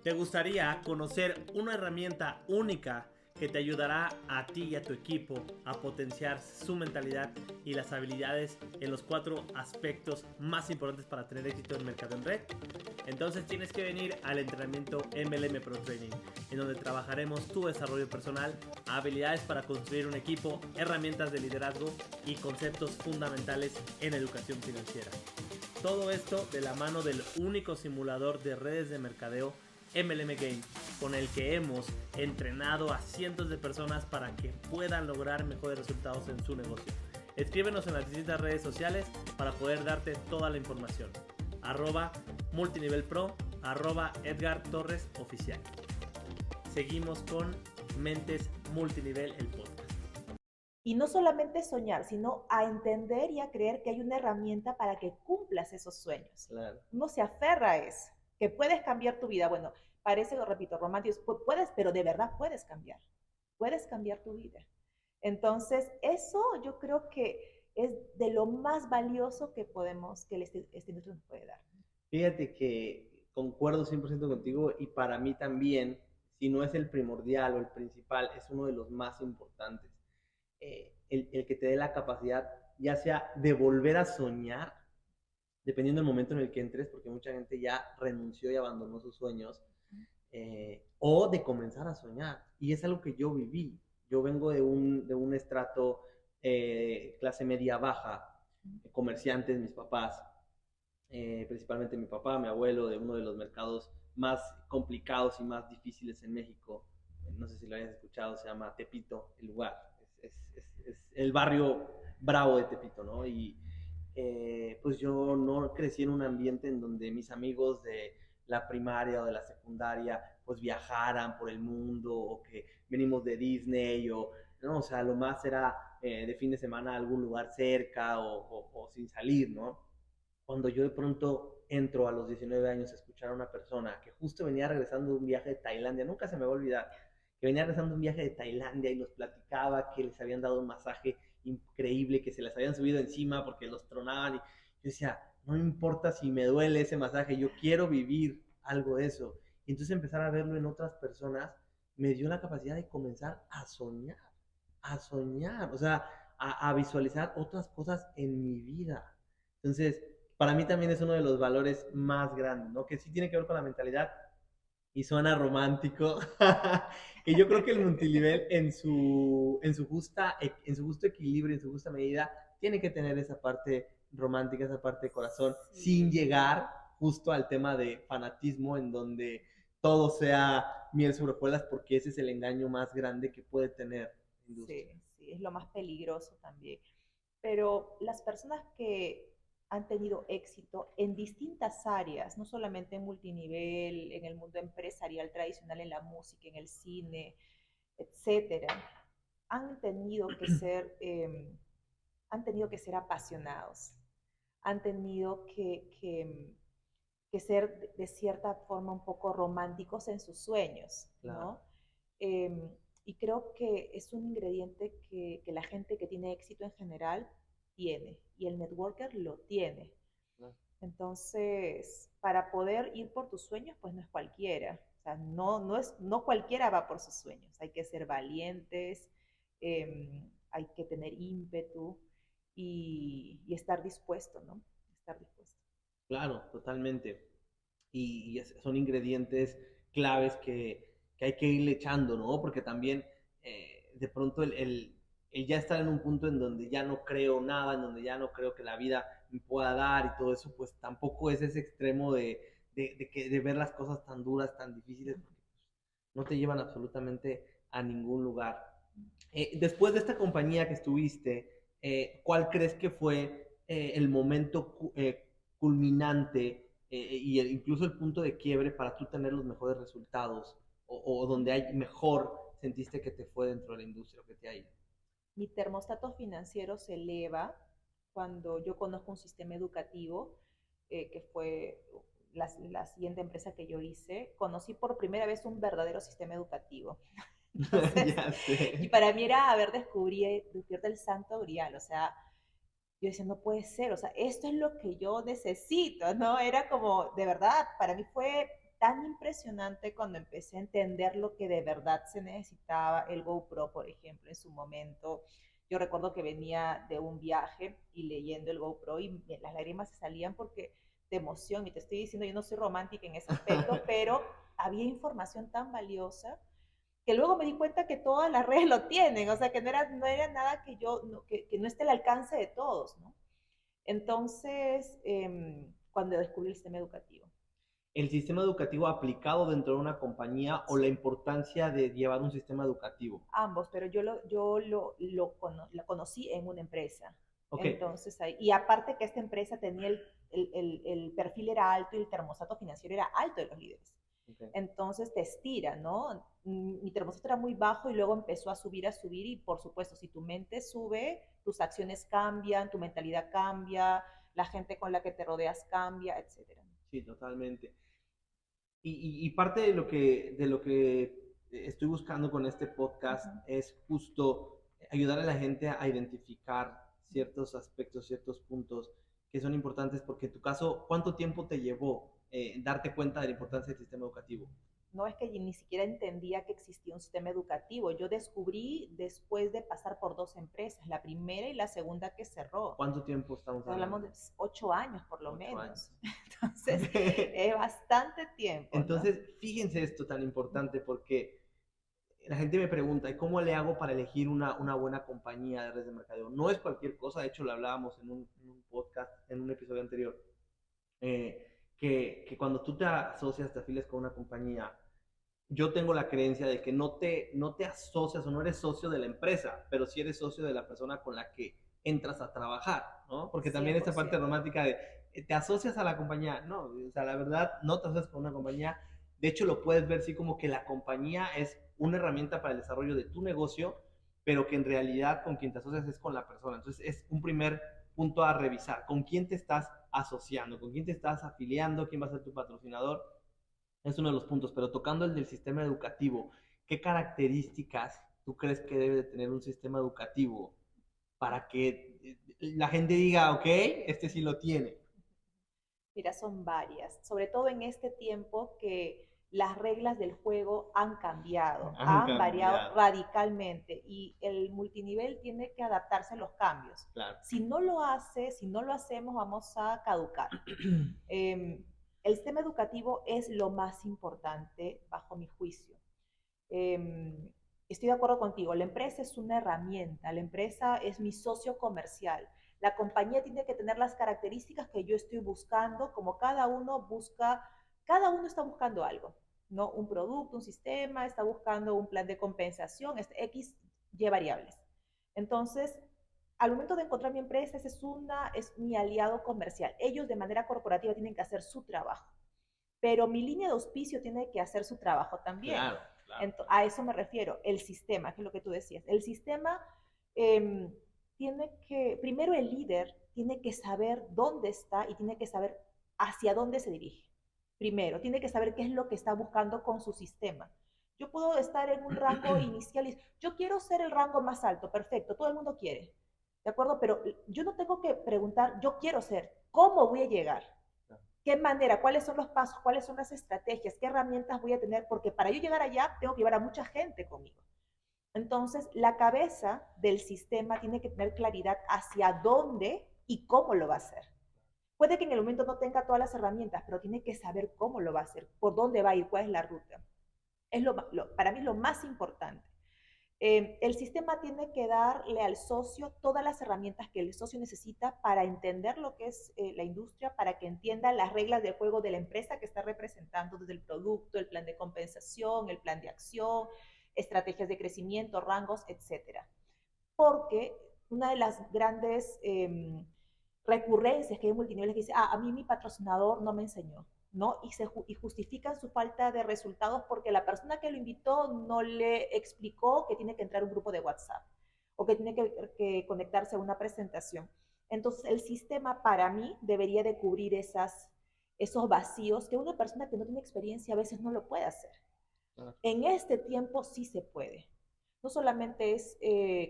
¿Te gustaría conocer una herramienta única que te ayudará a ti y a tu equipo a potenciar su mentalidad y las habilidades en los 4 aspectos más importantes para tener éxito en Mercado en Red? Entonces tienes que venir al entrenamiento MLM Pro Training, en donde trabajaremos tu desarrollo personal, habilidades para construir un equipo, herramientas de liderazgo y conceptos fundamentales en educación financiera. Todo esto de la mano del único simulador de redes de mercadeo MLM Game, con el que hemos entrenado a cientos de personas para que puedan lograr mejores resultados en su negocio. Escríbenos en las distintas redes sociales para poder darte toda la información. @multinivelpro, @Edgar Torres Oficial. Seguimos con Mentes Multinivel, el podcast. Y no solamente soñar, sino a entender y a creer que hay una herramienta para que cumplas esos sueños. Claro. Uno se aferra a eso, que puedes cambiar tu vida. Bueno, parece, lo repito, romántico, puedes, pero de verdad puedes cambiar tu vida. Entonces, eso yo creo que es de lo más valioso que podemos, que este industria nos puede dar. Fíjate que concuerdo 100% contigo y para mí también, si no es el primordial o el principal, es uno de los más importantes. El que te dé la capacidad, ya sea de volver a soñar, dependiendo del momento en el que entres, porque mucha gente ya renunció y abandonó sus sueños, o de comenzar a soñar. Y es algo que yo viví. Yo vengo de un estrato clase media baja, comerciantes, mis papás, principalmente mi papá, mi abuelo, de uno de los mercados más complicados y más difíciles en México. No sé si lo hayas escuchado, se llama Tepito, el lugar. Es el barrio bravo de Tepito, ¿no? Y pues yo no crecí en un ambiente en donde mis amigos de la primaria o de la secundaria pues viajaran por el mundo o que venimos de Disney o, ¿no? O sea, lo más era de fin de semana a algún lugar cerca o sin salir, ¿no? Cuando yo de pronto entro a los 19 años a escuchar a una persona que justo venía regresando de un viaje de Tailandia, nunca se me va a olvidar, que venía regresando de un viaje de Tailandia y nos platicaba que les habían dado un masaje increíble, que se les habían subido encima porque los tronaban y yo decía, no importa si me duele ese masaje, yo quiero vivir algo de eso. Y entonces empezar a verlo en otras personas me dio la capacidad de comenzar a soñar, o sea, a visualizar otras cosas en mi vida. Entonces, para mí también es uno de los valores más grandes, ¿no? Que sí tiene que ver con la mentalidad y suena romántico. Que yo creo que el multinivel en su justo equilibrio, en su justa medida, tiene que tener esa parte romántica, esa parte de corazón, sin Sí, llegar justo al tema de fanatismo en donde todo sea miel sobre hojuelas, porque ese es el engaño más grande que puede tener la industria. sí, es lo más peligroso también. Pero las personas que han tenido éxito en distintas áreas, no solamente en multinivel, en el mundo empresarial tradicional, en la música, en el cine, etcétera, han tenido que ser, han tenido que ser apasionados. han tenido que ser de cierta forma un poco románticos en sus sueños, Claro. ¿no? Y creo que es un ingrediente que la gente que tiene éxito en general tiene, y el networker lo tiene. Claro. Entonces, para poder ir por tus sueños, pues no es cualquiera. O sea, no cualquiera va por sus sueños. Hay que ser valientes, hay que tener ímpetu y estar dispuesto, ¿no? Estar dispuesto. Claro, totalmente. Son ingredientes claves que hay que irle echando, ¿no? Porque también de pronto el ya estar en un punto en donde ya no creo nada, en donde ya no creo que la vida me pueda dar y todo eso, pues tampoco es ese extremo de ver las cosas tan duras, tan difíciles, porque no te llevan absolutamente a ningún lugar. Después de esta compañía que estuviste, ¿cuál crees que fue el momento culminante incluso el punto de quiebre para tú tener los mejores resultados o donde hay mejor sentiste que te fue dentro de la industria o que te ha ido? Mi termostato financiero se eleva cuando yo conozco un sistema educativo, que fue la siguiente empresa que yo hice. Conocí por primera vez un verdadero sistema educativo. Entonces, Ya y sé. para mí era haber descubierto el santo grial, o sea, yo decía, no puede ser, o sea, esto es lo que yo necesito, ¿no? Era como, de verdad, para mí fue tan impresionante cuando empecé a entender lo que de verdad se necesitaba, el GoPro, por ejemplo, en su momento. Yo recuerdo que venía de un viaje y leyendo el GoPro y las lágrimas se salían porque de emoción, y te estoy diciendo, yo no soy romántica en ese aspecto, pero había información tan valiosa que luego me di cuenta que todas las redes lo tienen, o sea, que no era nada que no esté al alcance de todos, ¿no? Entonces, cuando descubrí el sistema educativo. ¿El sistema educativo aplicado dentro de una compañía o la Sí, importancia de llevar un sistema educativo? ambos, pero lo conocí en una empresa. Ok, Entonces, y aparte que esta empresa tenía el perfil era alto y el termostato financiero era alto de los líderes. ok. Entonces te estira, ¿no? Mi termostato era muy bajo y luego empezó a subir y por supuesto, si tu mente sube, tus acciones cambian, tu mentalidad cambia, la gente con la que te rodeas cambia, etcétera. Sí, totalmente. Y parte de lo que estoy buscando con este podcast Uh -huh. es justo ayudar a la gente a identificar ciertos aspectos, ciertos puntos que son importantes, porque en tu caso, ¿cuánto tiempo te llevó darte cuenta de la importancia del sistema educativo? No es que ni siquiera entendía que existía un sistema educativo. Yo descubrí después de pasar por dos empresas, la primera y la segunda que cerró. ¿Cuánto tiempo estamos Hablamos hablando? de 8 años por lo 8 años. menos. Entonces, es bastante tiempo, ¿no? Entonces, fíjense esto tan importante porque la gente me pregunta, ¿y cómo le hago para elegir una buena compañía de redes de mercadeo? No es cualquier cosa, de hecho lo hablábamos en un podcast, en un episodio anterior, que cuando tú te asocias, te afilias con una compañía, yo tengo la creencia de que no te asocias o no eres socio de la empresa, pero sí eres socio de la persona con la que entras a trabajar, ¿no? Porque también esta parte 100%. romántica de te asocias a la compañía, no, o sea, la verdad no te asocias con una compañía, de hecho lo puedes ver así como que la compañía es una herramienta para el desarrollo de tu negocio, pero que en realidad con quien te asocias es con la persona, entonces es un primer punto a revisar, con quién te estás asociando, con quién te estás afiliando, quién va a ser tu patrocinador, es uno de los puntos, pero tocando el del sistema educativo, ¿qué características tú crees que debe de tener un sistema educativo para que la gente diga, ok, este sí lo tiene? Mira, son varias, sobre todo en este tiempo que las reglas del juego Han han variado cambiado. radicalmente y el multinivel tiene que adaptarse a los cambios. Claro. Si no lo hace, si no lo hacemos, vamos a caducar. El sistema educativo es lo más importante bajo mi juicio. Estoy de acuerdo contigo, la empresa es una herramienta, la empresa es mi socio comercial. La compañía tiene que tener las características que yo estoy buscando, como cada uno está buscando algo, ¿no? Un producto, un sistema, está buscando un plan de compensación, X, Y variables. Entonces, al momento de encontrar mi empresa, es mi aliado comercial. Ellos de manera corporativa tienen que hacer su trabajo, pero mi línea de auspicio tiene que hacer su trabajo también. Claro, claro. A eso me refiero, el sistema, que es lo que tú decías. El sistema eh, primero el líder tiene que saber dónde está y tiene que saber hacia dónde se dirige. Primero, tiene que saber qué es lo que está buscando con su sistema. Yo puedo estar en un rango inicial y yo quiero ser el rango más alto, perfecto, todo el mundo quiere, ¿de acuerdo? Pero yo no tengo que preguntar, yo quiero ser, ¿cómo voy a llegar? ¿Qué manera? ¿Cuáles son los pasos? ¿Cuáles son las estrategias? ¿Qué herramientas voy a tener? Porque para yo llegar allá, tengo que llevar a mucha gente conmigo. Entonces, la cabeza del sistema tiene que tener claridad hacia dónde y cómo lo va a hacer. Puede que en el momento no tenga todas las herramientas, pero tiene que saber cómo lo va a hacer, por dónde va a ir, cuál es la ruta. Para mí es lo más importante. El sistema tiene que darle al socio todas las herramientas que el socio necesita para entender lo que es la industria, para que entienda las reglas de juego de la empresa que está representando, desde el producto, el plan de compensación, el plan de acción, estrategias de crecimiento, rangos, etcétera. Porque una de las grandes recurrencias que hay en multinivel es que dice, a mí mi patrocinador no me enseñó, ¿no? Y justifican su falta de resultados porque la persona que lo invitó no le explicó que tiene que entrar a un grupo de WhatsApp o que tiene que conectarse a una presentación. Entonces, el sistema para mí debería de cubrir esos vacíos que una persona que no tiene experiencia a veces no lo puede hacer. En este tiempo sí se puede. No solamente es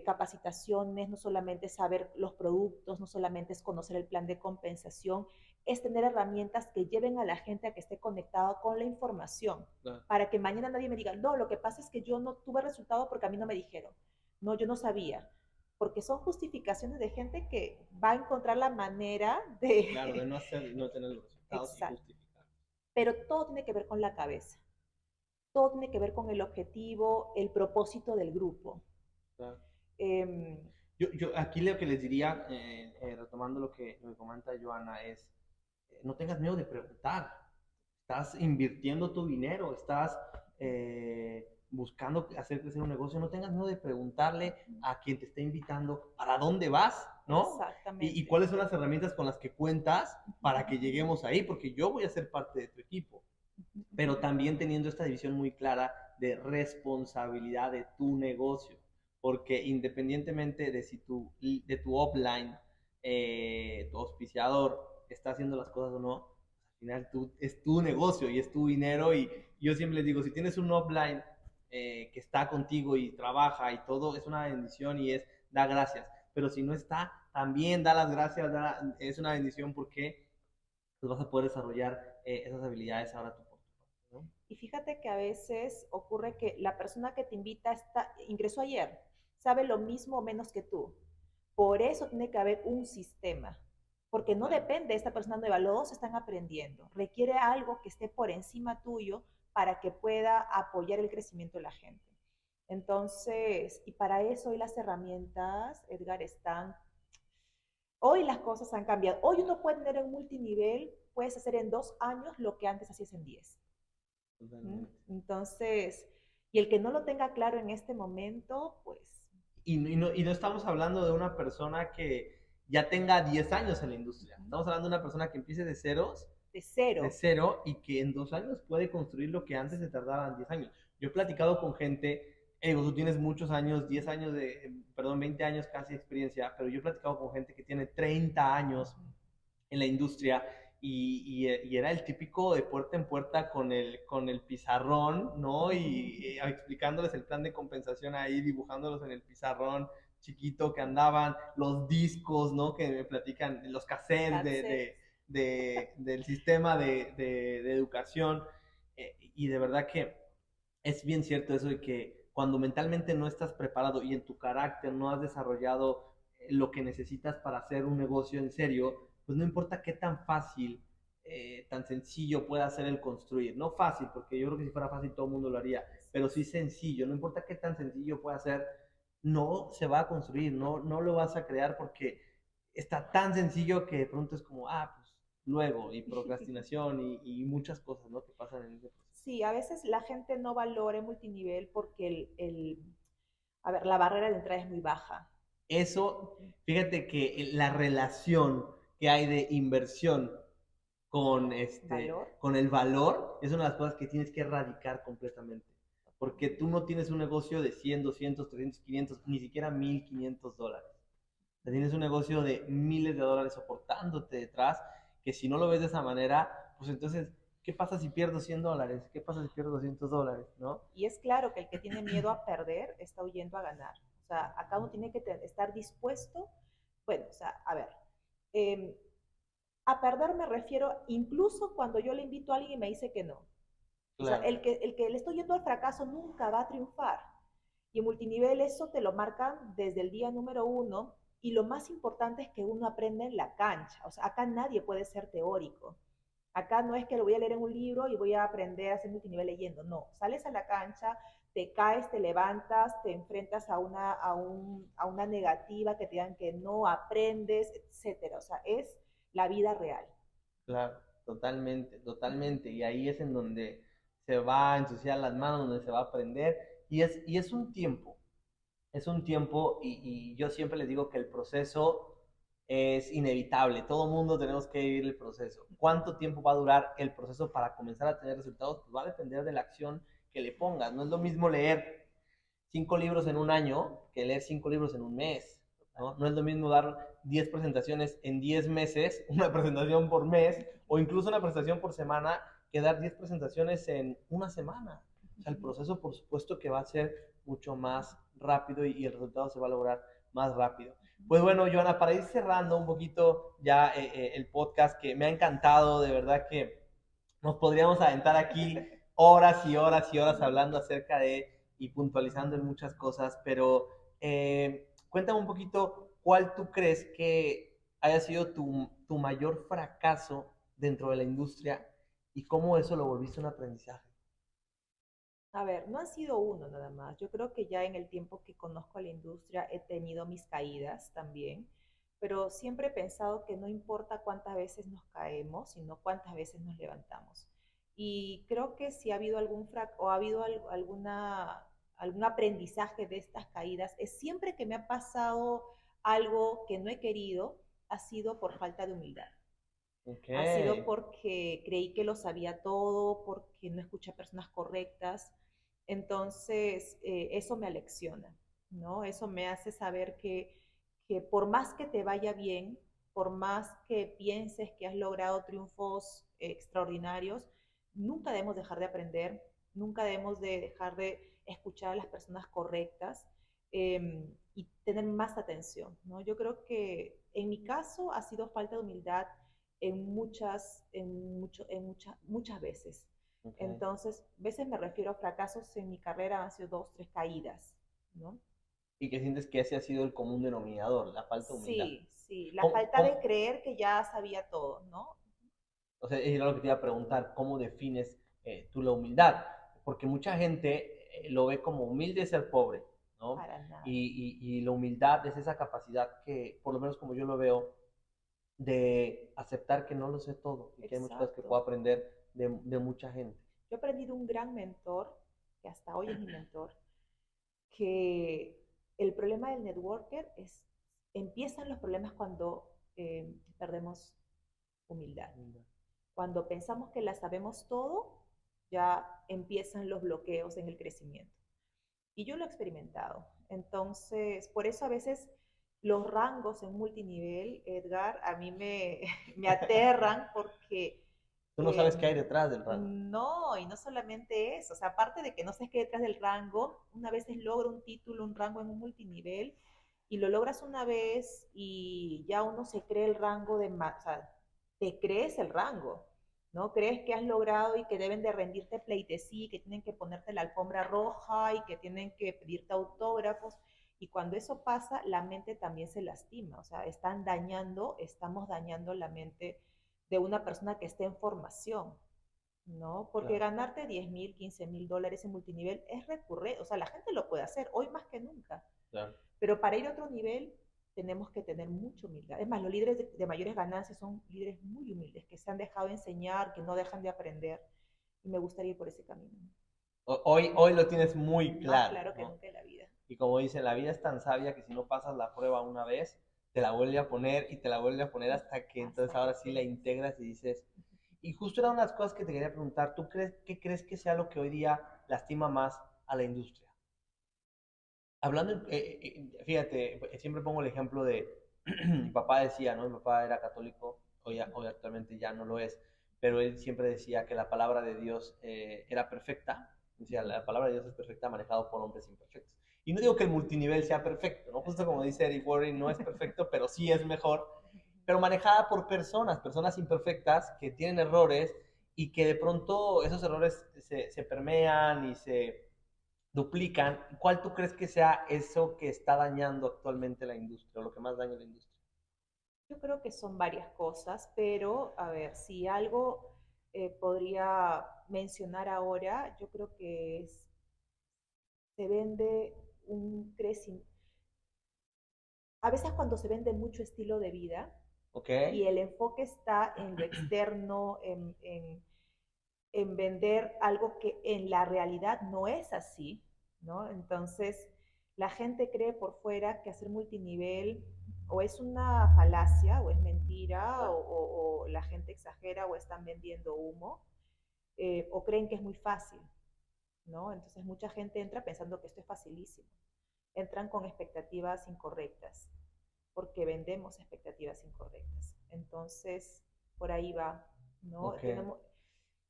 capacitaciones, no solamente es saber los productos, no solamente es conocer el plan de compensación, es tener herramientas que lleven a la gente a que esté conectado con la información, para que mañana nadie me diga, no, lo que pasa es que yo no tuve resultado porque a mí no me dijeron, no, yo no sabía, porque son justificaciones de gente que va a encontrar la manera de... Claro, de no tener los resultados. Exacto. Y justificar. Pero todo tiene que ver con la cabeza. Todo tiene que ver con el objetivo, el propósito del grupo. Claro. Yo aquí lo que les diría, retomando lo que comenta Joana, es no tengas miedo de preguntar. Estás invirtiendo tu dinero, estás buscando hacer crecer un negocio. No tengas miedo de preguntarle a quien te está invitando para dónde vas, ¿no? Exactamente. Y cuáles son las herramientas con las que cuentas para que lleguemos ahí, porque yo voy a ser parte de tu equipo. Pero también teniendo esta división muy clara de responsabilidad de tu negocio, porque independientemente de de tu upline, tu auspiciador está haciendo las cosas o no, al final es tu negocio y es tu dinero. Y yo siempre les digo, si tienes un upline que está contigo y trabaja y todo, es una bendición y da gracias. Pero si no está, también da las gracias, es una bendición porque pues vas a poder desarrollar esas habilidades ahora tú. ¿No? Y fíjate que a veces ocurre que la persona que te invita ingresó ayer, sabe lo mismo o menos que tú. Por eso tiene que haber un sistema, porque no depende de esta persona nueva, los dos están aprendiendo. Requiere algo que esté por encima tuyo para que pueda apoyar el crecimiento de la gente. Entonces, y para eso hoy las herramientas, Edgar, hoy las cosas han cambiado. Hoy uno puede tener un multinivel, puedes hacer en 2 años lo que antes hacías en 10. Entonces, y el que no lo tenga claro en este momento, pues... Y no estamos hablando de una persona que ya tenga 10 años en la industria. Estamos hablando de una persona que empiece de ceros. De cero. Y que en 2 años puede construir lo que antes se tardaban 10 años. Yo he platicado con gente, tú tienes muchos años, 20 años casi de experiencia, pero yo he platicado con gente que tiene 30 años en la industria. Y era el típico de puerta en puerta con el pizarrón, ¿no? Y explicándoles el plan de compensación ahí, dibujándolos en el pizarrón chiquito que andaban, los discos, ¿no? Que me platican, los cassettes del sistema de educación. Y de verdad que es bien cierto eso de que cuando mentalmente no estás preparado y en tu carácter no has desarrollado lo que necesitas para hacer un negocio en serio, pues no importa qué tan fácil, tan sencillo pueda ser el construir. No fácil, porque yo creo que si fuera fácil todo el mundo lo haría, pero sí sencillo. No importa qué tan sencillo pueda ser, no se va a construir, no lo vas a crear porque está tan sencillo que de pronto es como, pues luego, y procrastinación y muchas cosas, ¿no? Que pasan en ese proceso. Sí, a veces la gente no valora el multinivel porque la barrera de entrada es muy baja. Eso, fíjate que la relación que hay de inversión con el valor es una de las cosas que tienes que erradicar completamente. Porque tú no tienes un negocio de 100, 200, 300, 500, ni siquiera $1,500. Tienes un negocio de miles de dólares soportándote detrás, que si no lo ves de esa manera, pues entonces, ¿qué pasa si pierdo $100? ¿Qué pasa si pierdo $200? ¿No? Y es claro que el que tiene miedo a perder está huyendo a ganar. O sea, acá uno tiene que estar dispuesto, bueno, o sea, a ver, eh, a perder me refiero incluso cuando yo le invito a alguien y me dice que no. O sea, Claro, el que le estoy yendo al fracaso nunca va a triunfar. Y en multinivel eso te lo marcan desde el día número uno. Y lo más importante es que uno aprende en la cancha. O sea, acá nadie puede ser teórico. Acá no es que lo voy a leer en un libro y voy a aprender a hacer multinivel leyendo. No, sales a la cancha, te caes, te levantas, te enfrentas a una negativa que te digan que no aprendes, etcétera. O sea, es la vida real. claro, totalmente, totalmente. Y ahí es en donde se va a ensuciar las manos, donde se va a aprender. Y es un tiempo y yo siempre les digo que el proceso es inevitable. Todo mundo tenemos que vivir el proceso. ¿Cuánto tiempo va a durar el proceso para comenzar a tener resultados? Pues va a depender de la acción que le pongas. No es lo mismo leer 5 libros en un año que leer 5 libros en un mes. ¿No? No es lo mismo dar 10 presentaciones en 10 meses, una presentación por mes, o incluso una presentación por semana, que dar 10 presentaciones en una semana. O sea, el proceso, por supuesto, que va a ser mucho más rápido y el resultado se va a lograr más rápido. Pues bueno, Joana, para ir cerrando un poquito ya el podcast, que me ha encantado, de verdad que nos podríamos aventar aquí horas y horas y horas hablando acerca de y puntualizando en muchas cosas, pero cuéntame un poquito cuál tú crees que haya sido tu mayor fracaso dentro de la industria y cómo eso lo volviste un aprendizaje. A ver, no ha sido uno nada más. Yo creo que ya en el tiempo que conozco a la industria he tenido mis caídas también, pero siempre he pensado que no importa cuántas veces nos caemos, sino cuántas veces nos levantamos. Y creo que si ha habido o ha habido algún aprendizaje de estas caídas, es siempre que me ha pasado algo que no he querido, ha sido por falta de humildad. Ok, Ha sido porque creí que lo sabía todo, porque no escuché a personas correctas. Entonces, eso me alecciona, ¿no? Eso me hace saber que por más que te vaya bien, por más que pienses que has logrado triunfos extraordinarios, nunca debemos dejar de aprender, nunca debemos de dejar de escuchar a las personas correctas y tener más atención, ¿no? Yo creo que en mi caso ha sido falta de humildad muchas veces. ok. Entonces, veces me refiero a fracasos en mi carrera, han sido 2, 3 caídas, ¿no? Y que sientes que ese ha sido el común denominador, la falta de humildad. Sí, sí, la ¿Cómo, falta de cómo, creer que ya sabía todo, ¿no? o sea, era lo que te iba a preguntar, ¿cómo defines tú la humildad? Porque mucha gente lo ve como humilde ser pobre, ¿no? Para nada. Y la humildad es esa capacidad que, por lo menos como yo lo veo, de aceptar que no lo sé todo y que hay muchas cosas que Exacto. puedo aprender de mucha gente. Yo he aprendido un gran mentor, que hasta hoy es mi mentor, que el problema del networker es, empiezan los problemas cuando perdemos humildad. Cuando pensamos que la sabemos todo, ya empiezan los bloqueos en el crecimiento. Y yo lo he experimentado. Entonces, por eso a veces los rangos en multinivel, Edgar, a mí me aterran porque Tú no sabes qué hay detrás del rango. no, y no solamente eso, o sea, aparte de que no sé qué detrás del rango, una vez logra un título, un rango en un multinivel, y lo logras una vez y ya uno se cree el rango o sea, te crees el rango, ¿no? Crees que has logrado y que deben de rendirte pleitesía, que tienen que ponerte la alfombra roja y que tienen que pedirte autógrafos. Y cuando eso pasa, la mente también se lastima, o sea, estamos dañando la mente de una persona que esté en formación, ¿no? Porque Claro, ganarte 10,000, 15,000 dólares en multinivel es recurrente, o sea, la gente lo puede hacer hoy más que nunca, claro. pero para ir a otro nivel tenemos que tener mucha humildad. Es más, los líderes de mayores ganancias son líderes muy humildes, que se han dejado enseñar, que no dejan de aprender, y me gustaría ir por ese camino. Hoy lo tienes muy Más claro, claro que ¿no? nunca en la vida. Y como dicen, la vida es tan sabia que si no pasas la prueba una vez, te la vuelve a poner y te la vuelve a poner hasta que entonces Hasta que ahora sí la aprendas. integras y dices, y justo era una de las cosas que te quería preguntar, ¿tú crees, qué crees que sea lo que hoy día lastima más a la industria? Hablando, fíjate, siempre pongo el ejemplo de mi papá decía, ¿no? Mi papá era católico, hoy actualmente ya no lo es, pero él siempre decía que la palabra de Dios era perfecta. Decía, la palabra de Dios es perfecta, manejado por hombres imperfectos. Y no digo que el multinivel sea perfecto, ¿no? Justo como dice Eric Warren, no es perfecto, pero sí es mejor, pero manejada por personas imperfectas que tienen errores y que de pronto esos errores se permean y se duplican. ¿Cuál tú crees que sea eso que está dañando actualmente la industria o lo que más daña la industria? Yo creo que son varias cosas, pero a ver, si algo podría mencionar ahora, yo creo que se vende un crecimiento. A veces cuando se vende mucho estilo de vida ¿Ok? y el enfoque está en lo externo, en vender algo que en la realidad no es así, ¿no? Entonces, la gente cree por fuera que hacer multinivel o es una falacia o es mentira o la gente exagera o están vendiendo humo o creen que es muy fácil, ¿no? Entonces mucha gente entra pensando que esto es facilísimo. Entran con expectativas incorrectas porque vendemos expectativas incorrectas. Entonces, por ahí va, ¿no? Ok.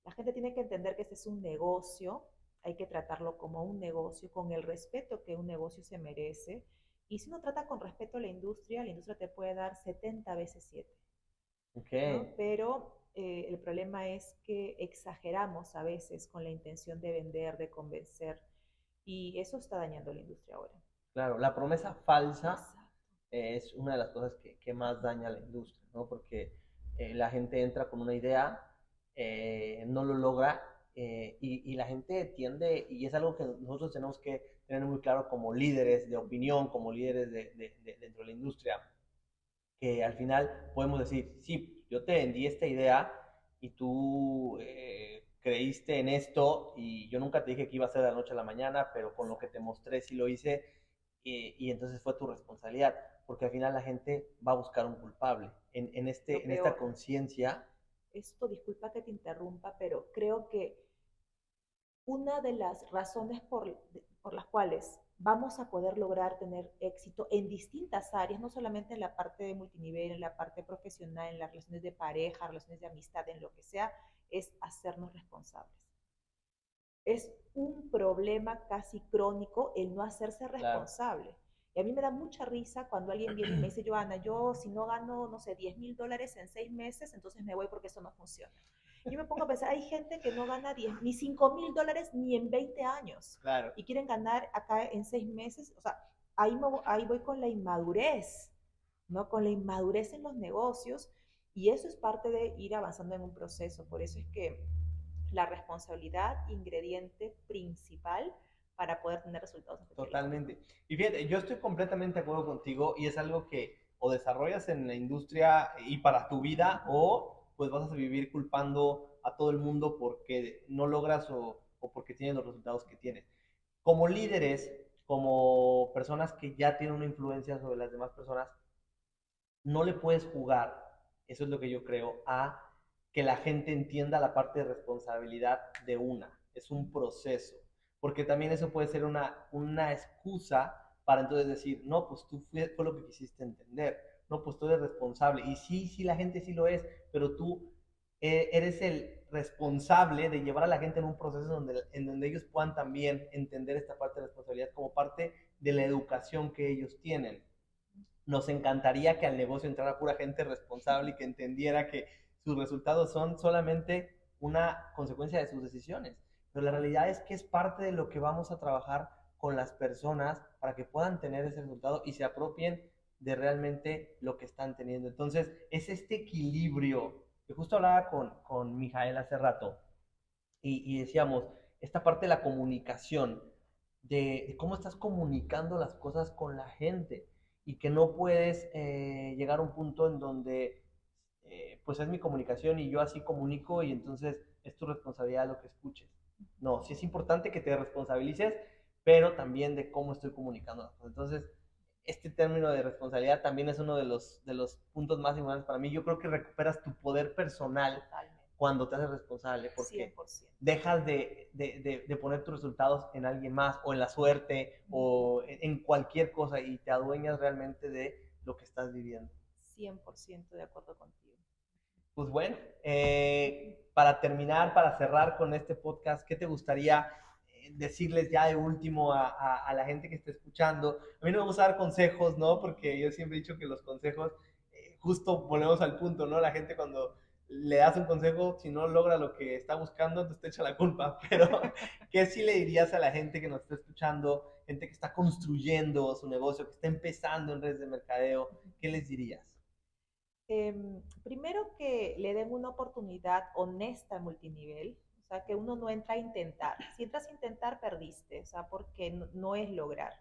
La gente tiene que entender que este es un negocio, hay que tratarlo como un negocio, con el respeto que un negocio se merece. Y si uno trata con respeto a la industria te puede dar 70 veces 7, Ok. ¿no? Pero el problema es que exageramos a veces con la intención de vender, de convencer, y eso está dañando la industria ahora. Claro, la promesa falsa Exacto. es una de las cosas que más daña a la industria, ¿no? Porque la gente entra con una idea, no lo logra y la gente tiende, y es algo que nosotros tenemos que tener muy claro como líderes de opinión, como líderes dentro de la industria, que al final podemos decir, sí, yo te vendí esta idea y tú creíste en esto y yo nunca te dije que iba a ser de la noche a la mañana, pero con lo que te mostré sí lo hice y entonces fue tu responsabilidad, porque al final la gente va a buscar un culpable. Lo En esta peor, conciencia, esto, disculpa que te interrumpa, pero creo que una de las razones por las cuales vamos a poder lograr tener éxito en distintas áreas, no solamente en la parte de multinivel, en la parte profesional, en las relaciones de pareja, relaciones de amistad, en lo que sea, es hacernos responsables. Es un problema casi crónico el no hacerse claro, responsable. Y a mí me da mucha risa cuando alguien viene y me dice, Joana, yo si no gano, no sé, $10,000 en 6 meses, entonces me voy porque eso no funciona. Yo me pongo a pensar, hay gente que no gana ni $5,000 ni en 20 años claro. y quieren ganar acá en 6 meses. O sea, ahí voy con la inmadurez, ¿no? Con la inmadurez en los negocios y eso es parte de ir avanzando en un proceso. Por eso es que la responsabilidad, ingrediente principal para poder tener resultados en cualquier lado. Totalmente. Y fíjate, yo estoy completamente de acuerdo contigo y es algo que o desarrollas en la industria y para tu vida o pues vas a vivir culpando a todo el mundo porque no logras o porque tienes los resultados que tienes. Como líderes, como personas que ya tienen una influencia sobre las demás personas, no le puedes jugar, eso es lo que yo creo, a que la gente entienda la parte de responsabilidad de una. Es un proceso, porque también eso puede ser una excusa para entonces decir, no, pues tú fue lo que quisiste entender, no, pues tú eres responsable. Y sí, sí, la gente sí lo es, pero tú eres el responsable de llevar a la gente en un proceso en donde ellos puedan también entender esta parte de responsabilidad como parte de la educación que ellos tienen. Nos encantaría que al negocio entrara pura gente responsable y que entendiera que sus resultados son solamente una consecuencia de sus decisiones. Pero la realidad es que es parte de lo que vamos a trabajar con las personas para que puedan tener ese resultado y se apropien de realmente lo que están teniendo. Entonces, es este equilibrio que justo hablaba con Mijael hace rato y decíamos, esta parte de la comunicación, de cómo estás comunicando las cosas con la gente y que no puedes llegar a un punto en donde pues es mi comunicación y yo así comunico y entonces es tu responsabilidad lo que escuches. No, sí es importante que te responsabilices, pero también de cómo estoy comunicando las cosas. Entonces, este término de responsabilidad también es uno de los puntos más importantes para mí. Yo creo que recuperas tu poder personal Totalmente. cuando te haces responsable, porque 100%. dejas de poner tus resultados en alguien más o en la suerte o en cualquier cosa y te adueñas realmente de lo que estás viviendo. 100% de acuerdo contigo. Pues bueno, para terminar, para cerrar con este podcast, ¿qué te gustaría decirles ya de último a la gente que está escuchando? A mí no me gusta dar consejos, ¿no? Porque yo siempre he dicho que los consejos, justo volvemos al punto, ¿no? La gente cuando le das un consejo, si no logra lo que está buscando, entonces te echa la culpa. Pero, ¿qué sí le dirías a la gente que nos está escuchando, gente que está construyendo su negocio, que está empezando en redes de mercadeo? ¿Qué les dirías? Primero que le den una oportunidad honesta en multinivel, o sea, que uno no entra a intentar. Si entras a intentar, perdiste, o sea, porque no es lograr.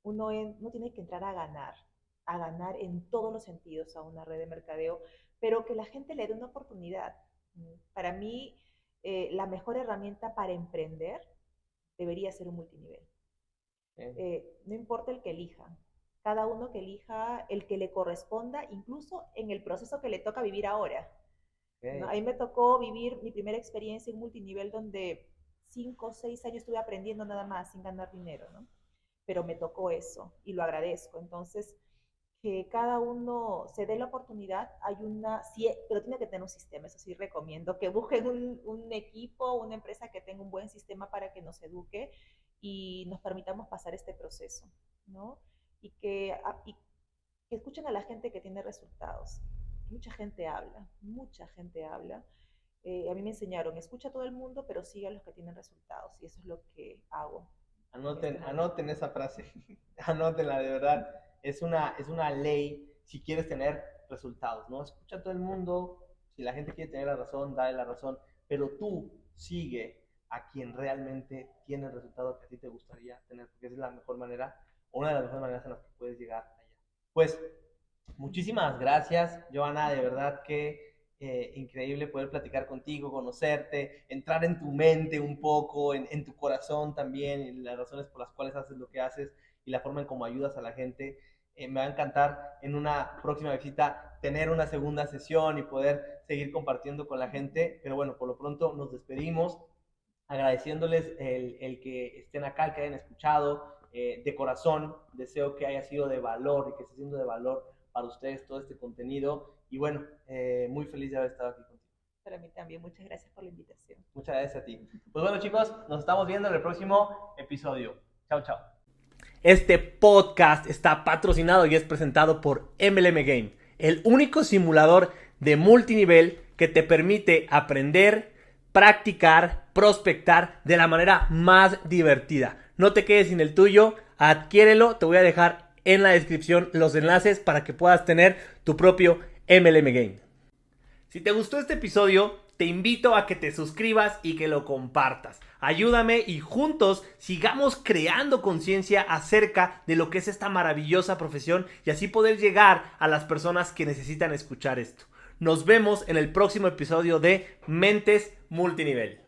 No tiene que entrar a ganar en todos los sentidos a una red de mercadeo, pero que la gente le dé una oportunidad. Para mí, la mejor herramienta para emprender debería ser un multinivel. No importa el que elija, cada uno que elija el que le corresponda, incluso en el proceso que le toca vivir ahora. ¿No? A mí me tocó vivir mi primera experiencia en multinivel donde 5 o 6 años estuve aprendiendo nada más sin ganar dinero, ¿no? Pero me tocó eso y lo agradezco. Entonces, que cada uno se dé la oportunidad, pero tiene que tener un sistema, eso sí recomiendo, que busquen un equipo, una empresa que tenga un buen sistema para que nos eduque y nos permitamos pasar este proceso, ¿no? Y que escuchen a la gente que tiene resultados. Mucha gente habla, mucha gente habla. A mí me enseñaron, escucha a todo el mundo, pero sigue a los que tienen resultados, y eso es lo que hago. Anoten esa frase, anótenla de verdad. Es una ley si quieres tener resultados, ¿no? Escucha a todo el mundo, si la gente quiere tener la razón, dale la razón, pero tú sigue a quien realmente tiene el resultado que a ti te gustaría tener, porque esa es la mejor manera, una de las mejores maneras en las que puedes llegar allá. Pues, muchísimas gracias, Johanna, de verdad que increíble poder platicar contigo, conocerte, entrar en tu mente un poco, en tu corazón también, en las razones por las cuales haces lo que haces y la forma en cómo ayudas a la gente. Me va a encantar en una próxima visita tener una segunda sesión y poder seguir compartiendo con la gente, pero bueno, por lo pronto nos despedimos agradeciéndoles el que estén acá, el que hayan escuchado. De corazón deseo que haya sido de valor y que esté siendo de valor para ustedes todo este contenido. Y bueno, muy feliz de haber estado aquí contigo. Para mí también, muchas gracias por la invitación. Muchas gracias a ti. Pues bueno, chicos, nos estamos viendo en el próximo episodio. Chao, chao. Este podcast está patrocinado y es presentado por MLM Game, el único simulador de multinivel que te permite aprender, practicar, prospectar de la manera más divertida. No te quedes sin el tuyo, adquiérelo, te voy a dejar en la descripción los enlaces para que puedas tener tu propio MLM Game. Si te gustó este episodio, te invito a que te suscribas y que lo compartas. Ayúdame y juntos sigamos creando conciencia acerca de lo que es esta maravillosa profesión y así poder llegar a las personas que necesitan escuchar esto. Nos vemos en el próximo episodio de Mentes Multinivel.